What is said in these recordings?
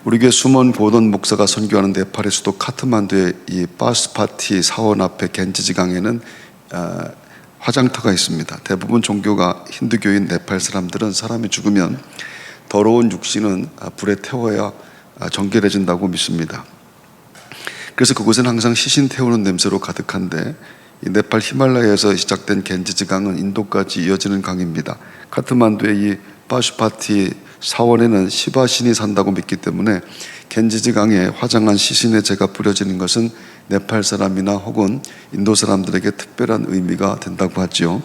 우리 교회 수몬 고돈 목사가 선교하는 네팔의 수도 카트만두의 이 바스파티 사원 앞에 겐지지강에는 화장터가 있습니다. 대부분 종교가 힌두교인 네팔 사람들은 사람이 죽으면 더러운 육신은 불에 태워야 정결해진다고 믿습니다. 그래서 그곳은 항상 시신 태우는 냄새로 가득한데, 이 네팔 히말라야에서 시작된 겐지지강은 인도까지 이어지는 강입니다. 카트만두의 이 바슈파티 사원에는 시바신이 산다고 믿기 때문에 겐지지강에 화장한 시신의 제가 뿌려지는 것은 네팔 사람이나 혹은 인도 사람들에게 특별한 의미가 된다고 하지요.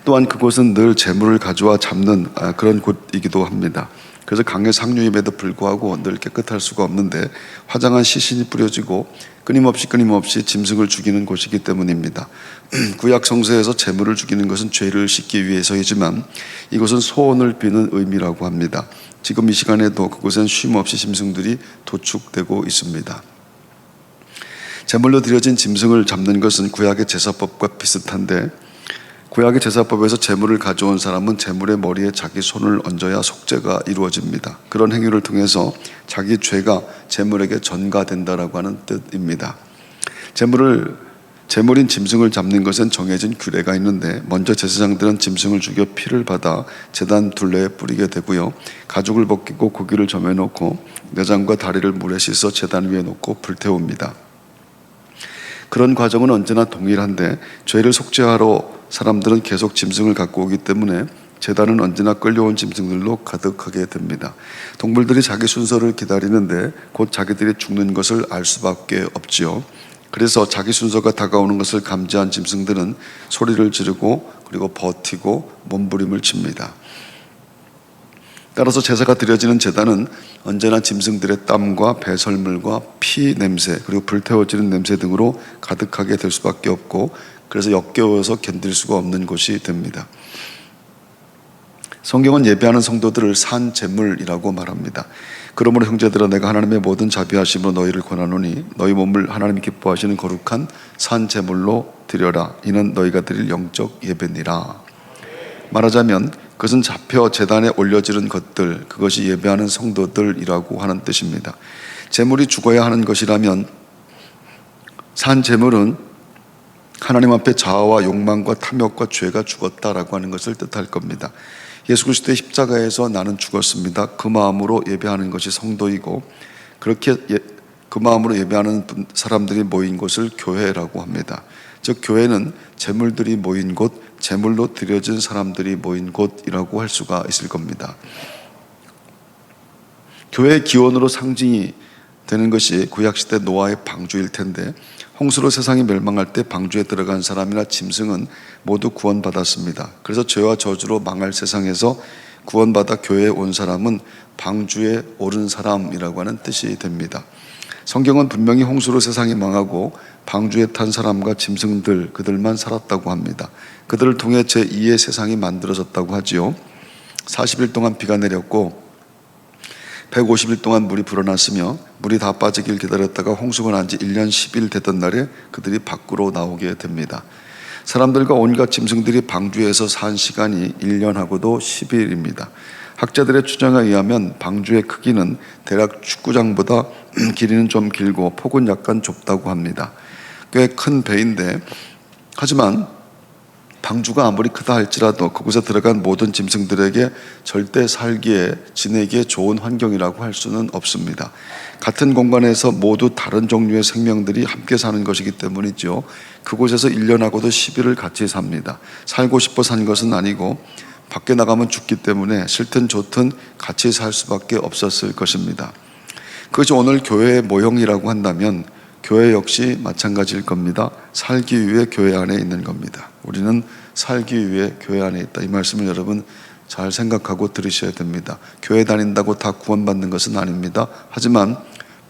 또한 그곳은 늘 재물을 가져와 잡는 그런 곳이기도 합니다. 그래서 강의 상류임에도 불구하고 늘 깨끗할 수가 없는데 화장한 시신이 뿌려지고 끊임없이 짐승을 죽이는 곳이기 때문입니다. 구약 성서에서 재물을 죽이는 것은 죄를 씻기 위해서이지만 이곳은 소원을 비는 의미라고 합니다. 지금 이 시간에도 그곳엔 쉼없이 짐승들이 도축되고 있습니다. 제물로 드려진 짐승을 잡는 것은 구약의 제사법과 비슷한데, 구약의 제사법에서 제물을 가져온 사람은 제물의 머리에 자기 손을 얹어야 속죄가 이루어집니다. 그런 행위를 통해서 자기 죄가 제물에게 전가된다라고 하는 뜻입니다. 제물인 짐승을 잡는 것은 정해진 규례가 있는데, 먼저 제사장들은 짐승을 죽여 피를 받아 제단 둘레에 뿌리게 되고요, 가죽을 벗기고 고기를 점여 놓고 내장과 다리를 물에 씻어 제단 위에 놓고 불태웁니다. 그런 과정은 언제나 동일한데, 죄를 속죄하러 사람들은 계속 짐승을 갖고 오기 때문에 제단은 언제나 끌려온 짐승들로 가득하게 됩니다. 동물들이 자기 순서를 기다리는데 곧 자기들이 죽는 것을 알 수밖에 없지요. 그래서 자기 순서가 다가오는 것을 감지한 짐승들은 소리를 지르고 그리고 버티고 몸부림을 칩니다. 따라서 제사가 드려지는 제단은 언제나 짐승들의 땀과 배설물과 피 냄새 그리고 불태워지는 냄새 등으로 가득하게 될 수밖에 없고, 그래서 역겨워서 견딜 수가 없는 곳이 됩니다. 성경은 예배하는 성도들을 산 제물이라고 말합니다. 그러므로 형제들아, 내가 하나님의 모든 자비하심으로 너희를 권하노니 너희 몸을 하나님이 기뻐하시는 거룩한 산 제물로 드려라. 이는 너희가 드릴 영적 예배니라. 말하자면 그것은 잡혀 제단에 올려지는 것들, 그것이 예배하는 성도들이라고 하는 뜻입니다. 제물이 죽어야 하는 것이라면 산 제물은 하나님 앞에 자아와 욕망과 탐욕과 죄가 죽었다라고 하는 것을 뜻할 겁니다. 예수 그리스도의 십자가에서 나는 죽었습니다. 그 마음으로 예배하는 것이 성도이고, 그렇게 그 마음으로 예배하는 사람들이 모인 곳을 교회라고 합니다. 즉 교회는 제물들이 모인 곳, 제물로 드려진 사람들이 모인 곳이라고 할 수가 있을 겁니다. 교회의 기원으로 상징이 되는 것이 구약시대 노아의 방주일 텐데, 홍수로 세상이 멸망할 때 방주에 들어간 사람이나 짐승은 모두 구원받았습니다. 그래서 죄와 저주로 망할 세상에서 구원받아 교회에 온 사람은 방주에 오른 사람이라고 하는 뜻이 됩니다. 성경은 분명히 홍수로 세상이 망하고 방주에 탄 사람과 짐승들, 그들만 살았다고 합니다. 그들을 통해 제2의 세상이 만들어졌다고 하지요. 40일 동안 비가 내렸고 150일 동안 물이 불어났으며, 물이 다 빠지길 기다렸다가 홍수가 난 지 1년 10일 되던 날에 그들이 밖으로 나오게 됩니다. 사람들과 온갖 짐승들이 방주에서 산 시간이 1년하고도 10일입니다. 학자들의 추정에 의하면 방주의 크기는 대략 축구장보다 길이는 좀 길고 폭은 약간 좁다고 합니다. 꽤 큰 배인데, 하지만 방주가 아무리 크다 할지라도 그곳에 들어간 모든 짐승들에게 절대 살기에, 지내기에 좋은 환경이라고 할 수는 없습니다. 같은 공간에서 모두 다른 종류의 생명들이 함께 사는 것이기 때문이죠. 그곳에서 1년하고도 10일을 같이 삽니다. 살고 싶어 산 것은 아니고 밖에 나가면 죽기 때문에 싫든 좋든 같이 살 수밖에 없었을 것입니다. 그것이 오늘 교회의 모형이라고 한다면 교회 역시 마찬가지일 겁니다. 살기 위해 교회 안에 있는 겁니다. 우리는 살기 위해 교회 안에 있다. 이 말씀을 여러분 잘 생각하고 들으셔야 됩니다. 교회 다닌다고 다 구원받는 것은 아닙니다. 하지만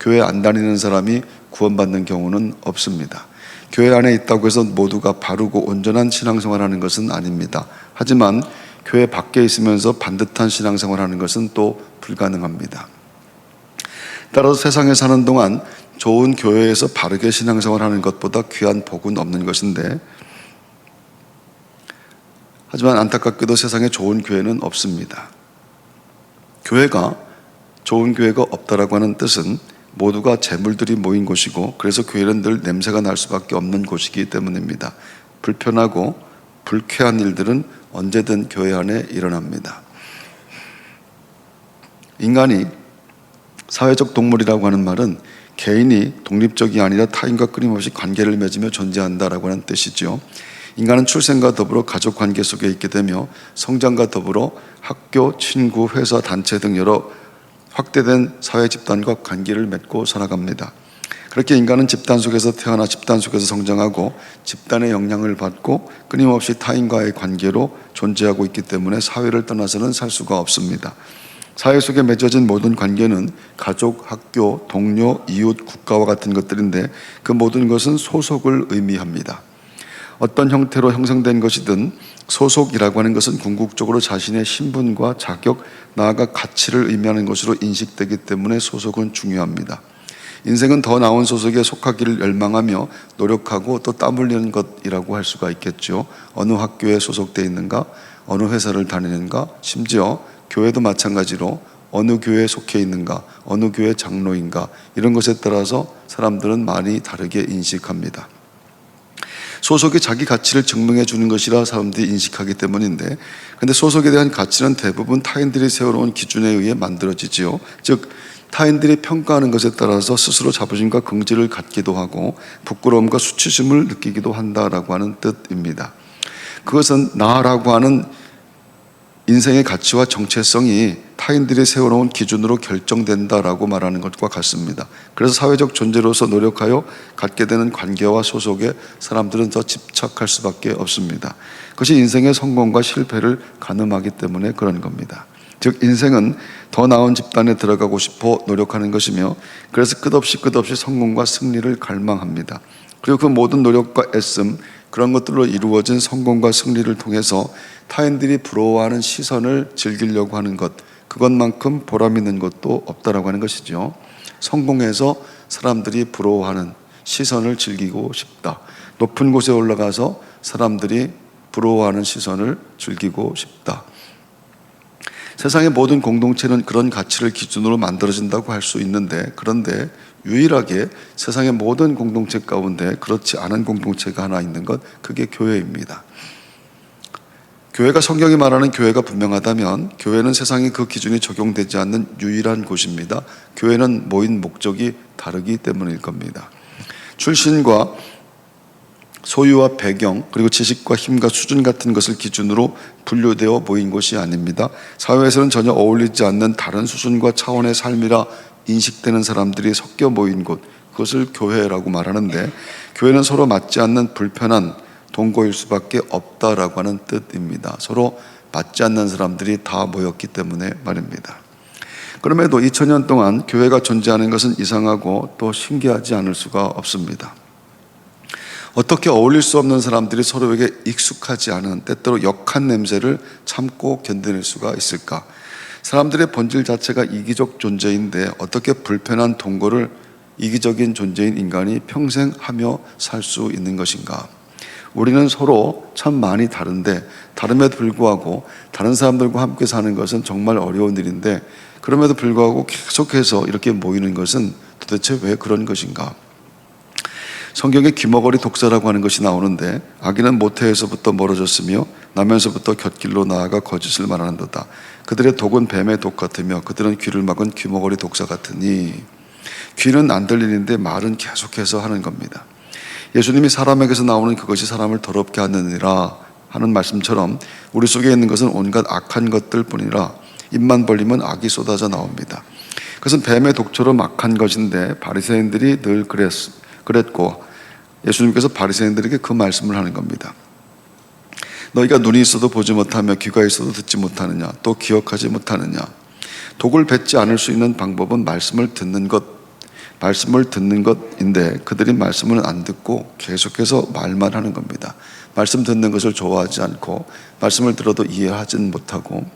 교회 안 다니는 사람이 구원받는 경우는 없습니다. 교회 안에 있다고 해서 모두가 바르고 온전한 신앙생활하는 것은 아닙니다. 하지만 교회 밖에 있으면서 반듯한 신앙생활하는 것은 또 불가능합니다. 따라서 세상에 사는 동안 좋은 교회에서 바르게 신앙생활하는 것보다 귀한 복은 없는 것인데, 하지만 안타깝게도 세상에 좋은 교회는 없습니다. 교회가 좋은 교회가 없다라고 하는 뜻은 모두가 재물들이 모인 곳이고, 그래서 교회는 늘 냄새가 날 수밖에 없는 곳이기 때문입니다. 불편하고 불쾌한 일들은 언제든 교회 안에 일어납니다. 인간이 사회적 동물이라고 하는 말은 개인이 독립적이 아니라 타인과 끊임없이 관계를 맺으며 존재한다라고 하는 뜻이죠. 인간은 출생과 더불어 가족 관계 속에 있게 되며 성장과 더불어 학교, 친구, 회사, 단체 등 여러 확대된 사회 집단과 관계를 맺고 살아갑니다. 그렇게 인간은 집단 속에서 태어나 집단 속에서 성장하고 집단의 영향을 받고 끊임없이 타인과의 관계로 존재하고 있기 때문에 사회를 떠나서는 살 수가 없습니다. 사회 속에 맺어진 모든 관계는 가족, 학교, 동료, 이웃, 국가와 같은 것들인데 그 모든 것은 소속을 의미합니다. 어떤 형태로 형성된 것이든 소속이라고 하는 것은 궁극적으로 자신의 신분과 자격, 나아가 가치를 의미하는 것으로 인식되기 때문에 소속은 중요합니다. 인생은 더 나은 소속에 속하기를 열망하며 노력하고 또 땀 흘리는 것이라고 할 수가 있겠죠. 어느 학교에 소속되어 있는가, 어느 회사를 다니는가, 심지어 교회도 마찬가지로 어느 교회에 속해 있는가, 어느 교회 장로인가, 이런 것에 따라서 사람들은 많이 다르게 인식합니다. 소속이 자기 가치를 증명해 주는 것이라 사람들이 인식하기 때문인데, 근데 소속에 대한 가치는 대부분 타인들이 세워놓은 기준에 의해 만들어지지요. 즉 타인들이 평가하는 것에 따라서 스스로 자부심과 긍지를 갖기도 하고 부끄러움과 수치심을 느끼기도 한다라고 하는 뜻입니다. 그것은 나라고 하는 인생의 가치와 정체성이 타인들이 세워놓은 기준으로 결정된다라고 말하는 것과 같습니다. 그래서 사회적 존재로서 노력하여 갖게 되는 관계와 소속에 사람들은 더 집착할 수밖에 없습니다. 그것이 인생의 성공과 실패를 가늠하기 때문에 그런 겁니다. 즉 인생은 더 나은 집단에 들어가고 싶어 노력하는 것이며, 그래서 끝없이 성공과 승리를 갈망합니다. 그리고 그 모든 노력과 애씀, 그런 것들로 이루어진 성공과 승리를 통해서 타인들이 부러워하는 시선을 즐기려고 하는 것, 그것만큼 보람 있는 것도 없다라고 하는 것이죠. 성공해서 사람들이 부러워하는 시선을 즐기고 싶다. 높은 곳에 올라가서 사람들이 부러워하는 시선을 즐기고 싶다. 세상의 모든 공동체는 그런 가치를 기준으로 만들어진다고 할 수 있는데, 그런데 유일하게 세상의 모든 공동체 가운데 그렇지 않은 공동체가 하나 있는 것, 그게 교회입니다. 교회가 성경이 말하는 교회가 분명하다면 교회는 세상에 그 기준이 적용되지 않는 유일한 곳입니다. 교회는 모인 목적이 다르기 때문일 겁니다. 출신과 소유와 배경, 그리고 지식과 힘과 수준 같은 것을 기준으로 분류되어 모인 곳이 아닙니다. 사회에서는 전혀 어울리지 않는 다른 수준과 차원의 삶이라 인식되는 사람들이 섞여 모인 곳, 그것을 교회라고 말하는데, 교회는 서로 맞지 않는 불편한 동거일 수밖에 없다라고 하는 뜻입니다. 서로 맞지 않는 사람들이 다 모였기 때문에 말입니다. 그럼에도 2000년 동안 교회가 존재하는 것은 이상하고 또 신기하지 않을 수가 없습니다. 어떻게 어울릴 수 없는 사람들이 서로에게 익숙하지 않은, 때때로 역한 냄새를 참고 견뎌낼 수가 있을까? 사람들의 본질 자체가 이기적 존재인데 어떻게 불편한 동거를 이기적인 존재인 인간이 평생 하며 살 수 있는 것인가? 우리는 서로 참 많이 다른데, 다름에도 불구하고 다른 사람들과 함께 사는 것은 정말 어려운 일인데, 그럼에도 불구하고 계속해서 이렇게 모이는 것은 도대체 왜 그런 것인가? 성경에 귀머거리 독사라고 하는 것이 나오는데, 아기는 모태에서부터 멀어졌으며 나면서부터 곁길로 나아가 거짓을 말하는도다. 그들의 독은 뱀의 독 같으며 그들은 귀를 막은 귀머거리 독사 같으니. 귀는 안 들리는데 말은 계속해서 하는 겁니다. 예수님이 사람에게서 나오는 그것이 사람을 더럽게 하느니라 하는 말씀처럼 우리 속에 있는 것은 온갖 악한 것들 뿐이라 입만 벌리면 악이 쏟아져 나옵니다. 그것은 뱀의 독처럼 악한 것인데 바리새인들이 늘 그랬고, 예수님께서 바리새인들에게 그 말씀을 하는 겁니다. 너희가 눈이 있어도 보지 못하며 귀가 있어도 듣지 못하느냐, 또 기억하지 못하느냐. 독을 뱉지 않을 수 있는 방법은 말씀을 듣는 것인데 그들이 말씀을 안 듣고 계속해서 말만 하는 겁니다. 말씀 듣는 것을 좋아하지 않고 말씀을 들어도 이해하지는 못하고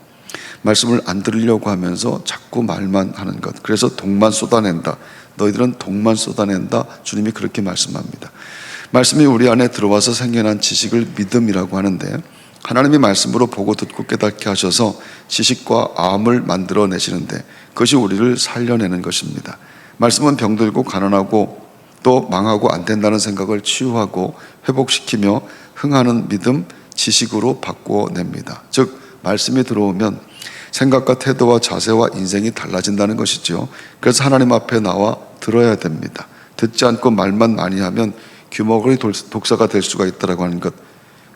말씀을 안 들으려고 하면서 자꾸 말만 하는 것. 그래서 독만 쏟아낸다. 너희들은 독만 쏟아낸다. 주님이 그렇게 말씀합니다. 말씀이 우리 안에 들어와서 생겨난 지식을 믿음이라고 하는데, 하나님이 말씀으로 보고 듣고 깨닫게 하셔서 지식과 암을 만들어내시는데 그것이 우리를 살려내는 것입니다. 말씀은 병들고 가난하고 또 망하고 안 된다는 생각을 치유하고 회복시키며 흥하는 믿음, 지식으로 바꿔냅니다. 즉 말씀이 들어오면 생각과 태도와 자세와 인생이 달라진다는 것이죠. 그래서 하나님 앞에 나와 들어야 됩니다. 듣지 않고 말만 많이 하면 귀머거리 독사가 될 수가 있다고 하는 것.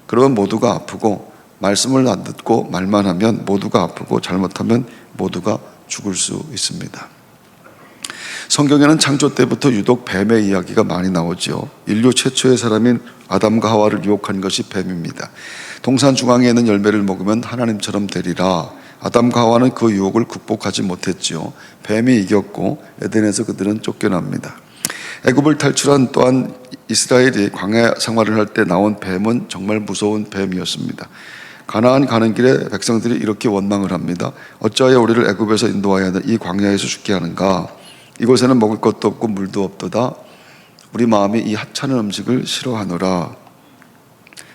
그러면 모두가 아프고, 말씀을 안 듣고 말만 하면 모두가 아프고, 잘못하면 모두가 죽을 수 있습니다. 성경에는 창조 때부터 유독 뱀의 이야기가 많이 나오죠. 인류 최초의 사람인 아담과 하와를 유혹한 것이 뱀입니다. 동산 중앙에 있는 열매를 먹으면 하나님처럼 되리라. 아담과 하와는 그 유혹을 극복하지 못했지요. 뱀이 이겼고 에덴에서 그들은 쫓겨납니다. 애굽을 탈출한 또한 이스라엘이 광야 생활을 할 때 나온 뱀은 정말 무서운 뱀이었습니다. 가나안 가는 길에 백성들이 이렇게 원망을 합니다. 어찌하여 우리를 애굽에서 인도하여 이 광야에서 죽게 하는가? 이곳에는 먹을 것도 없고 물도 없도다. 우리 마음이 이 하찮은 음식을 싫어하노라.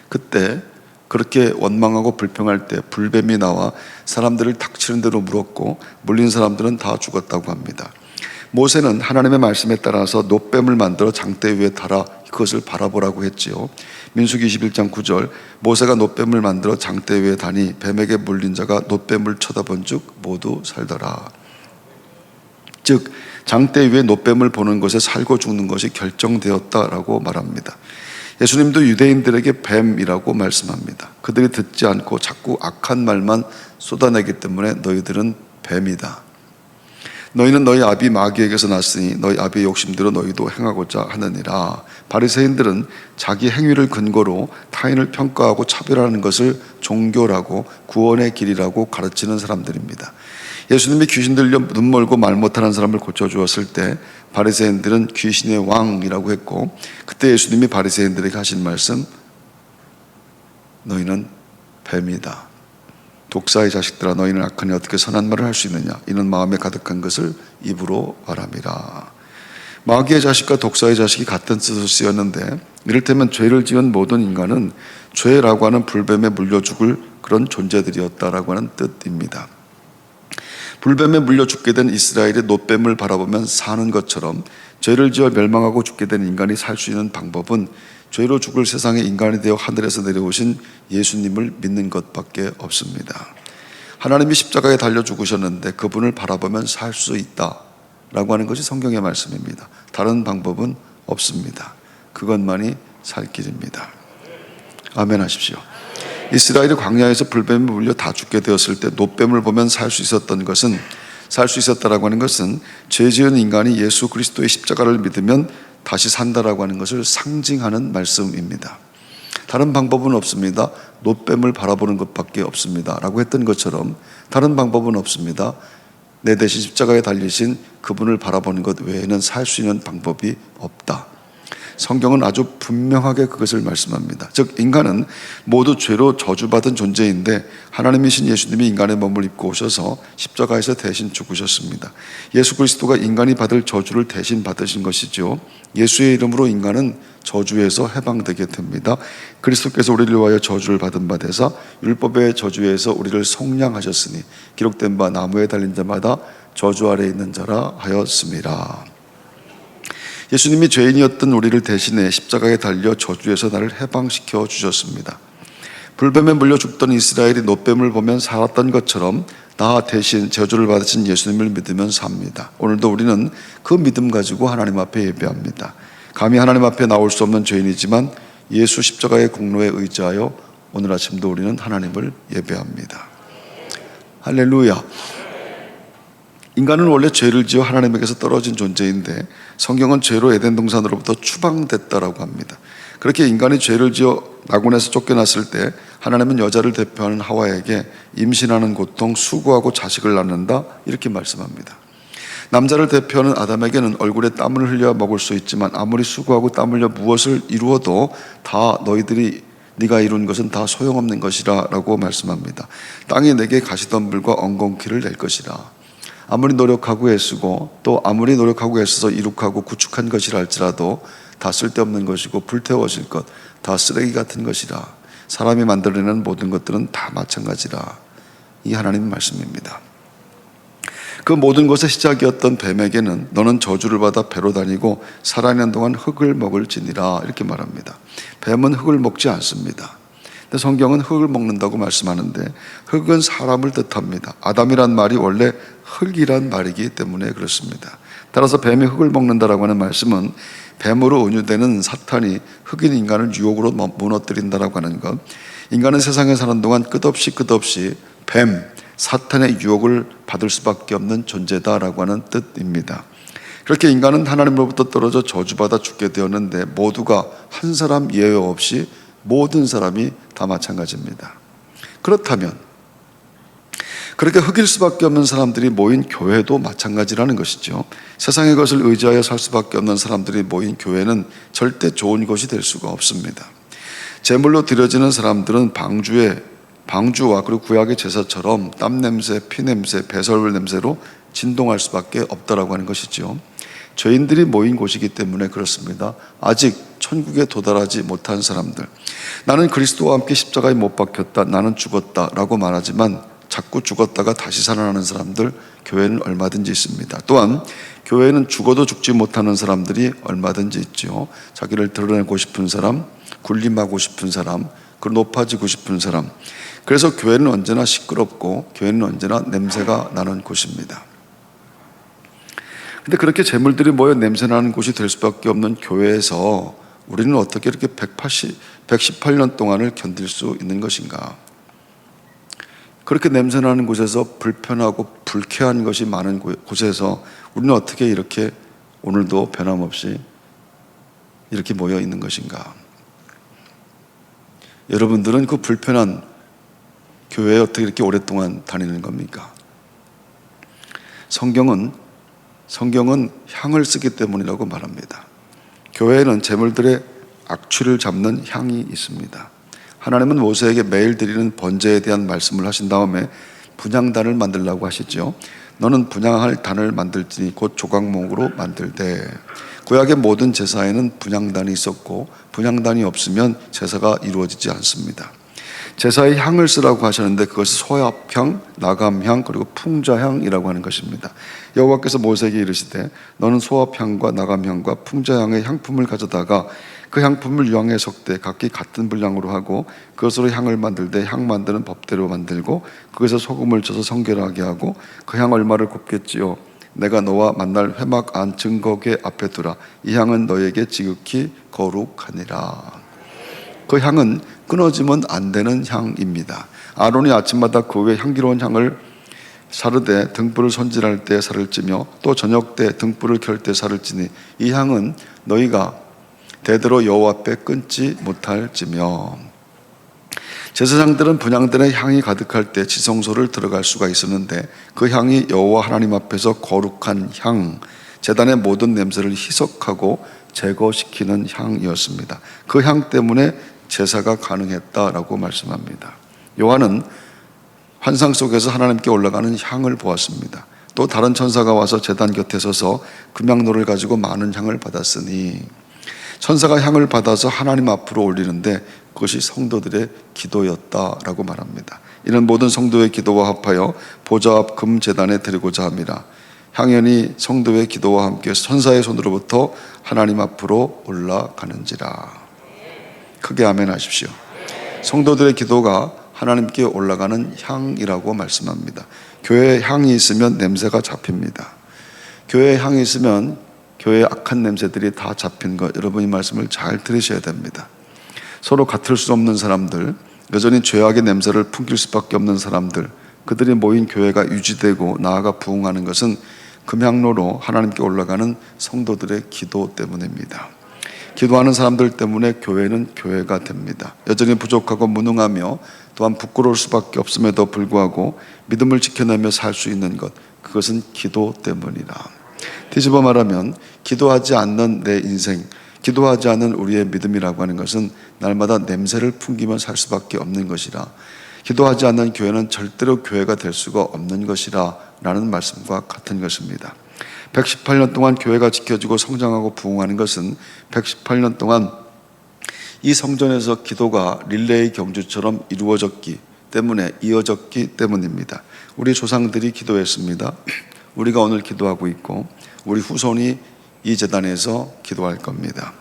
그때 그렇게 원망하고 불평할 때 불뱀이 나와 사람들을 닥치는 대로 물었고 물린 사람들은 다 죽었다고 합니다. 모세는 하나님의 말씀에 따라서 놋뱀을 만들어 장대 위에 달아 그것을 바라보라고 했지요. 민수기 21장 9절 모세가 놋뱀을 만들어 장대 위에 다니 뱀에게 물린 자가 놋뱀을 쳐다본 즉 모두 살더라. 즉 장대 위에 놋뱀을 보는 것에 살고 죽는 것이 결정되었다라고 말합니다. 예수님도 유대인들에게 뱀이라고 말씀합니다. 그들이 듣지 않고 자꾸 악한 말만 쏟아내기 때문에 너희들은 뱀이다. 너희는 너희 아비 마귀에게서 났으니 너희 아비의 욕심대로 너희도 행하고자 하느니라. 바리새인들은 자기 행위를 근거로 타인을 평가하고 차별하는 것을 종교라고 구원의 길이라고 가르치는 사람들입니다. 예수님이 귀신 들려 눈 멀고 말 못하는 사람을 고쳐주었을 때 바리새인들은 귀신의 왕이라고 했고, 그때 예수님이 바리새인들에게 하신 말씀, 너희는 뱀이다. 독사의 자식들아, 너희는 악하니 어떻게 선한 말을 할 수 있느냐? 이는 마음에 가득한 것을 입으로 말함이라. 마귀의 자식과 독사의 자식이 같은 뜻으로 쓰였는데, 이를테면 죄를 지은 모든 인간은 죄라고 하는 불뱀에 물려 죽을 그런 존재들이었다라고 하는 뜻입니다. 불뱀에 물려 죽게 된 이스라엘이 놋뱀을 바라보면 사는 것처럼 죄를 지어 멸망하고 죽게 된 인간이 살 수 있는 방법은 죄로 죽을 세상의 인간이 되어 하늘에서 내려오신 예수님을 믿는 것밖에 없습니다. 하나님이 십자가에 달려 죽으셨는데 그분을 바라보면 살 수 있다라고 하는 것이 성경의 말씀입니다. 다른 방법은 없습니다. 그것만이 살 길입니다. 아멘 하십시오. 이스라엘이 광야에서 불뱀에 물려 다 죽게 되었을 때 놋뱀을 보면 살 수 있었다라고 하는 것은 죄 지은 인간이 예수 그리스도의 십자가를 믿으면 다시 산다라고 하는 것을 상징하는 말씀입니다. 다른 방법은 없습니다. 놋뱀을 바라보는 것밖에 없습니다 라고 했던 것처럼 다른 방법은 없습니다. 내 대신 십자가에 달리신 그분을 바라보는 것 외에는 살 수 있는 방법이 없다. 성경은 아주 분명하게 그것을 말씀합니다. 즉 인간은 모두 죄로 저주받은 존재인데 하나님이신 예수님이 인간의 몸을 입고 오셔서 십자가에서 대신 죽으셨습니다. 예수 그리스도가 인간이 받을 저주를 대신 받으신 것이죠. 예수의 이름으로 인간은 저주에서 해방되게 됩니다. 그리스도께서 우리를 위하여 저주를 받은 바 되사 율법의 저주에서 우리를 속량하셨으니 기록된 바 나무에 달린 자마다 저주 아래 있는 자라 하였습니다. 예수님이 죄인이었던 우리를 대신해 십자가에 달려 저주에서 나를 해방시켜 주셨습니다. 불뱀에 물려 죽던 이스라엘이 놋뱀을 보면 살았던 것처럼 나 대신 저주를 받으신 예수님을 믿으면 삽니다. 오늘도 우리는 그 믿음 가지고 하나님 앞에 예배합니다. 감히 하나님 앞에 나올 수 없는 죄인이지만 예수 십자가의 공로에 의지하여 오늘 아침도 우리는 하나님을 예배합니다. 할렐루야. 인간은 원래 죄를 지어 하나님에게서 떨어진 존재인데 성경은 죄로 에덴 동산으로부터 추방됐다라고 합니다. 그렇게 인간이 죄를 지어 낙원에서 쫓겨났을 때 하나님은 여자를 대표하는 하와에게 임신하는 고통, 수고하고 자식을 낳는다 이렇게 말씀합니다. 남자를 대표하는 아담에게는 얼굴에 땀을 흘려 먹을 수 있지만 아무리 수고하고 땀 흘려 무엇을 이루어도 다 네가 이룬 것은 다 소용없는 것이라 라고 말씀합니다. 땅이 내게 가시덤불과 엉겅퀴를 낼 것이라. 아무리 노력하고 애쓰고 또 아무리 노력하고 애써서 이룩하고 구축한 것이라 할지라도 다 쓸데없는 것이고 불태워질 것, 다 쓰레기 같은 것이라. 사람이 만들어내는 모든 것들은 다 마찬가지라. 이 하나님의 말씀입니다. 그 모든 것의 시작이었던 뱀에게는 너는 저주를 받아 배로 다니고 살아있는 동안 흙을 먹을지니라 이렇게 말합니다. 뱀은 흙을 먹지 않습니다. 근데 성경은 흙을 먹는다고 말씀하는데 흙은 사람을 뜻합니다. 아담이란 말이 원래 흙이란 말이기 때문에 그렇습니다. 따라서 뱀이 흙을 먹는다라고 하는 말씀은 뱀으로 은유되는 사탄이 흙인 인간을 유혹으로 무너뜨린다라고 하는 것, 인간은 세상에 사는 동안 끝없이 뱀, 사탄의 유혹을 받을 수밖에 없는 존재다라고 하는 뜻입니다. 그렇게 인간은 하나님으로부터 떨어져 저주받아 죽게 되었는데 모두가 한 사람 예외 없이 모든 사람이 다 마찬가지입니다. 그렇다면 그렇게 흙일 수밖에 없는 사람들이 모인 교회도 마찬가지라는 것이죠. 세상의 것을 의지하여 살 수밖에 없는 사람들이 모인 교회는 절대 좋은 것이 될 수가 없습니다. 제물로 드려지는 사람들은 방주와 그리고 구약의 제사처럼 땀 냄새, 피 냄새, 배설물 냄새로 진동할 수밖에 없다라고 하는 것이죠. 죄인들이 모인 곳이기 때문에 그렇습니다. 아직 천국에 도달하지 못한 사람들, 나는 그리스도와 함께 십자가에 못 박혔다, 나는 죽었다라고 말하지만 자꾸 죽었다가 다시 살아나는 사람들, 교회는 얼마든지 있습니다. 또한 교회에는 죽어도 죽지 못하는 사람들이 얼마든지 있죠. 자기를 드러내고 싶은 사람, 군림하고 싶은 사람, 그 높아지고 싶은 사람. 그래서 교회는 언제나 시끄럽고 교회는 언제나 냄새가 나는 곳입니다. 근데 그렇게 재물들이 모여 냄새나는 곳이 될 수밖에 없는 교회에서 우리는 어떻게 이렇게 118년 동안을 견딜 수 있는 것인가? 그렇게 냄새나는 곳에서 불편하고 불쾌한 것이 많은 곳에서 우리는 어떻게 이렇게 오늘도 변함없이 이렇게 모여 있는 것인가? 여러분들은 그 불편한 교회에 어떻게 이렇게 오랫동안 다니는 겁니까? 성경은 향을 쓰기 때문이라고 말합니다. 교회에는 제물들의 악취를 잡는 향이 있습니다. 하나님은 모세에게 매일 드리는 번제에 대한 말씀을 하신 다음에 분향단을 만들라고 하시죠. 너는 분향할 단을 만들지니 곧 조각목으로 만들되. 구약의 모든 제사에는 분향단이 있었고 분향단이 없으면 제사가 이루어지지 않습니다. 제사의 향을 쓰라고 하셨는데 그것이 소합향, 나감향, 그리고 풍자향이라고 하는 것입니다. 여호와께서 모세에게 이르시되 너는 소합향과 나감향과 풍자향의 향품을 가져다가 그 향품을 유황에 섞되 각기 같은 분량으로 하고 그것으로 향을 만들되 향 만드는 법대로 만들고 그것에 소금을 쳐서 성결하게 하고 그 향 얼마를 굽겠지요. 내가 너와 만날 회막 안 증거궤 앞에 두라. 이 향은 너에게 지극히 거룩하니라. 그 향은 끊어지면 안 되는 향입니다. 아론이 아침마다 그 위에 향기로운 향을 사르되 등불을 손질할 때 살을 찌며 또 저녁 때 등불을 켤 때 살을 찌니 이 향은 너희가 대대로 여호와 앞에 끊지 못할지며. 제사장들은 분향단의 향이 가득할 때 지성소를 들어갈 수가 있었는데 그 향이 여호와 하나님 앞에서 거룩한 향, 제단의 모든 냄새를 희석하고 제거시키는 향이었습니다. 그 향 때문에 제사가 가능했다라고 말씀합니다. 요한은 환상 속에서 하나님께 올라가는 향을 보았습니다. 또 다른 천사가 와서 제단 곁에 서서 금향로를 가지고 많은 향을 받았으니, 천사가 향을 받아서 하나님 앞으로 올리는데 그것이 성도들의 기도였다라고 말합니다. 이는 모든 성도의 기도와 합하여 보좌 앞 금제단에 드리고자 합니다. 향연이 성도의 기도와 함께 천사의 손으로부터 하나님 앞으로 올라가는지라. 크게 아멘 하십시오. 성도들의 기도가 하나님께 올라가는 향이라고 말씀합니다. 교회에 향이 있으면 냄새가 잡힙니다. 교회에 향이 있으면 교회의 악한 냄새들이 다 잡힌 것, 여러분 이 말씀을 잘 들으셔야 됩니다. 서로 같을 수 없는 사람들, 여전히 죄악의 냄새를 풍길 수밖에 없는 사람들, 그들이 모인 교회가 유지되고 나아가 부흥하는 것은 금향로로 하나님께 올라가는 성도들의 기도 때문입니다. 기도하는 사람들 때문에 교회는 교회가 됩니다. 여전히 부족하고 무능하며 또한 부끄러울 수밖에 없음에도 불구하고 믿음을 지켜내며 살 수 있는 것, 그것은 기도 때문이라. 뒤집어 말하면 기도하지 않는 내 인생, 기도하지 않는 우리의 믿음이라고 하는 것은 날마다 냄새를 풍기며 살 수밖에 없는 것이라. 기도하지 않는 교회는 절대로 교회가 될 수가 없는 것이라 라는 말씀과 같은 것입니다. 118년 동안 교회가 지켜지고 성장하고 부흥하는 것은 118년 동안 이 성전에서 기도가 릴레이 경주처럼 이루어졌기 때문에, 이어졌기 때문입니다. 우리 조상들이 기도했습니다. 우리가 오늘 기도하고 있고 우리 후손이 이 제단에서 기도할 겁니다.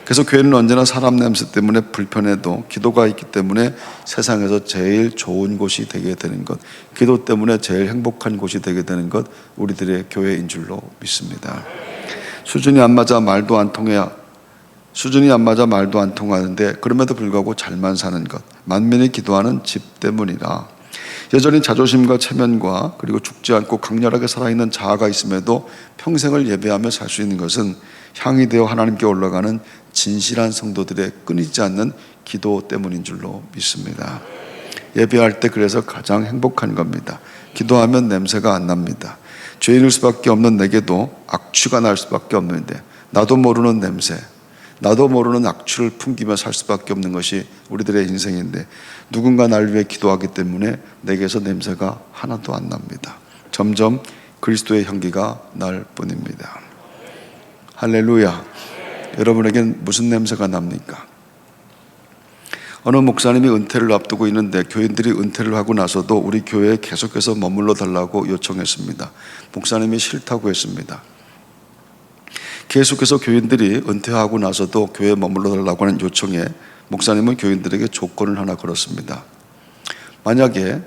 그래서 교회는 언제나 사람 냄새 때문에 불편해도 기도가 있기 때문에 세상에서 제일 좋은 곳이 되게 되는 것, 기도 때문에 제일 행복한 곳이 되게 되는 것, 우리들의 교회인 줄로 믿습니다. 수준이 안 맞아 말도 안 통하는데 그럼에도 불구하고 잘만 사는 것, 만면이 기도하는 집 때문이라. 여전히 자존심과 체면과 그리고 죽지 않고 강렬하게 살아있는 자아가 있음에도 평생을 예배하며 살 수 있는 것은 향이 되어 하나님께 올라가는 진실한 성도들의 끊이지 않는 기도 때문인 줄로 믿습니다. 예배할 때 그래서 가장 행복한 겁니다. 기도하면 냄새가 안 납니다. 죄인일 수밖에 없는 내게도 악취가 날 수밖에 없는데, 나도 모르는 냄새, 나도 모르는 악취를 풍기며 살 수밖에 없는 것이 우리들의 인생인데, 누군가 날 위해 기도하기 때문에 내게서 냄새가 하나도 안 납니다. 점점 그리스도의 향기가 날 뿐입니다. 할렐루야. 여러분에겐 무슨 냄새가 납니까? 어느 목사님이 은퇴를 앞두고 있는데 교인들이 은퇴를 하고 나서도 우리 교회에 계속해서 머물러 달라고 요청했습니다. 목사님이 싫다고 했습니다. 계속해서 교인들이 은퇴하고 나서도 교회에 머물러 달라고 하는 요청에 목사님은 교인들에게 조건을 하나 걸었습니다. 만약에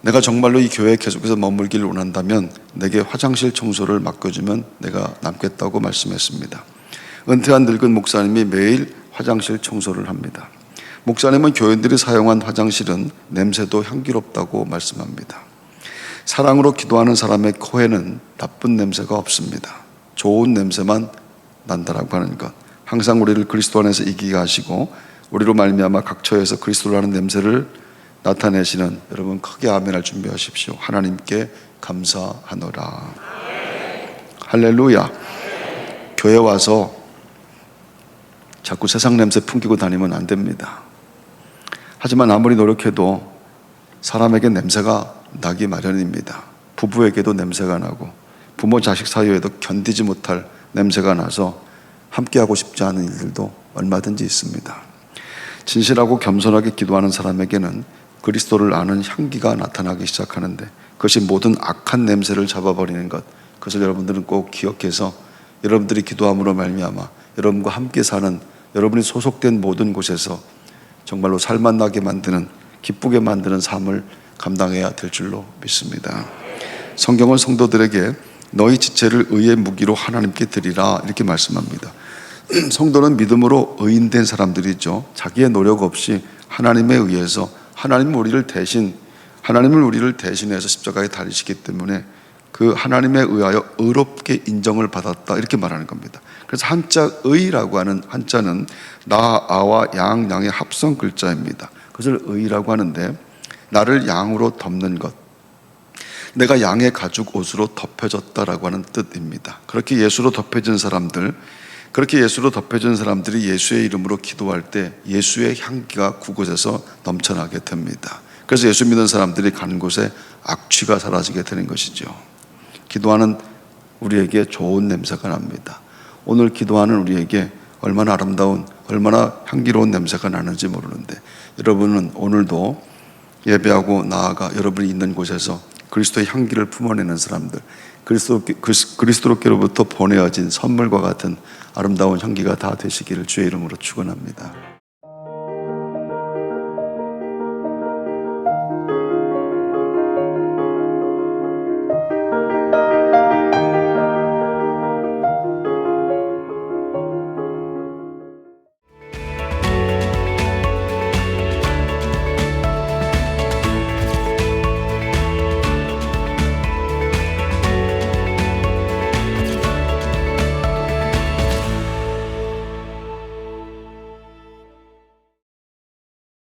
내가 정말로 이 교회에 계속해서 머물기를 원한다면 내게 화장실 청소를 맡겨주면 내가 남겠다고 말씀했습니다. 은퇴한 늙은 목사님이 매일 화장실 청소를 합니다. 목사님은 교인들이 사용한 화장실은 냄새도 향기롭다고 말씀합니다. 사랑으로 기도하는 사람의 코에는 나쁜 냄새가 없습니다. 좋은 냄새만 난다라고 하는 것, 항상 우리를 그리스도 안에서 이기게 하시고 우리로 말미암아 각처에서 그리스도를 하는 냄새를 나타내시는 여러분, 크게 아멘할 준비하십시오. 하나님께 감사하노라. 할렐루야. 교회 와서 자꾸 세상 냄새 풍기고 다니면 안 됩니다. 하지만 아무리 노력해도 사람에게 냄새가 나기 마련입니다. 부부에게도 냄새가 나고 부모 자식 사이에도 견디지 못할 냄새가 나서 함께하고 싶지 않은 일들도 얼마든지 있습니다. 진실하고 겸손하게 기도하는 사람에게는 그리스도를 아는 향기가 나타나기 시작하는데, 그것이 모든 악한 냄새를 잡아버리는 것, 그것을 여러분들은 꼭 기억해서 여러분들이 기도함으로 말미암아 여러분과 함께 사는, 여러분이 소속된 모든 곳에서 정말로 살맛나게 만드는, 기쁘게 만드는 삶을 감당해야 될 줄로 믿습니다. 성경은 성도들에게 너희 지체를 의의 무기로 하나님께 드리라 이렇게 말씀합니다. 성도는 믿음으로 의인된 사람들이죠. 자기의 노력 없이 하나님에 의해서 하나님을 우리를 대신해서 십자가에 달리시기 때문에 그 하나님에 의하여 의롭게 인정을 받았다 이렇게 말하는 겁니다. 그래서 한자 의라고 하는 한자는 나아와 양의 합성 글자입니다. 그것을 의라고 하는데, 나를 양으로 덮는 것, 내가 양의 가죽 옷으로 덮여졌다라고 하는 뜻입니다. 그렇게 예수로 덮여진 사람들이 예수의 이름으로 기도할 때 예수의 향기가 그곳에서 넘쳐나게 됩니다. 그래서 예수 믿는 사람들이 가는 곳에 악취가 사라지게 되는 것이죠. 기도하는 우리에게 좋은 냄새가 납니다. 오늘 기도하는 우리에게 얼마나 아름다운, 얼마나 향기로운 냄새가 나는지 모르는데, 여러분은 오늘도 예배하고 나아가 여러분이 있는 곳에서 그리스도의 향기를 품어내는 사람들, 그리스도로부터 보내어진 선물과 같은 아름다운 향기가 다 되시기를 주의 이름으로 축원합니다.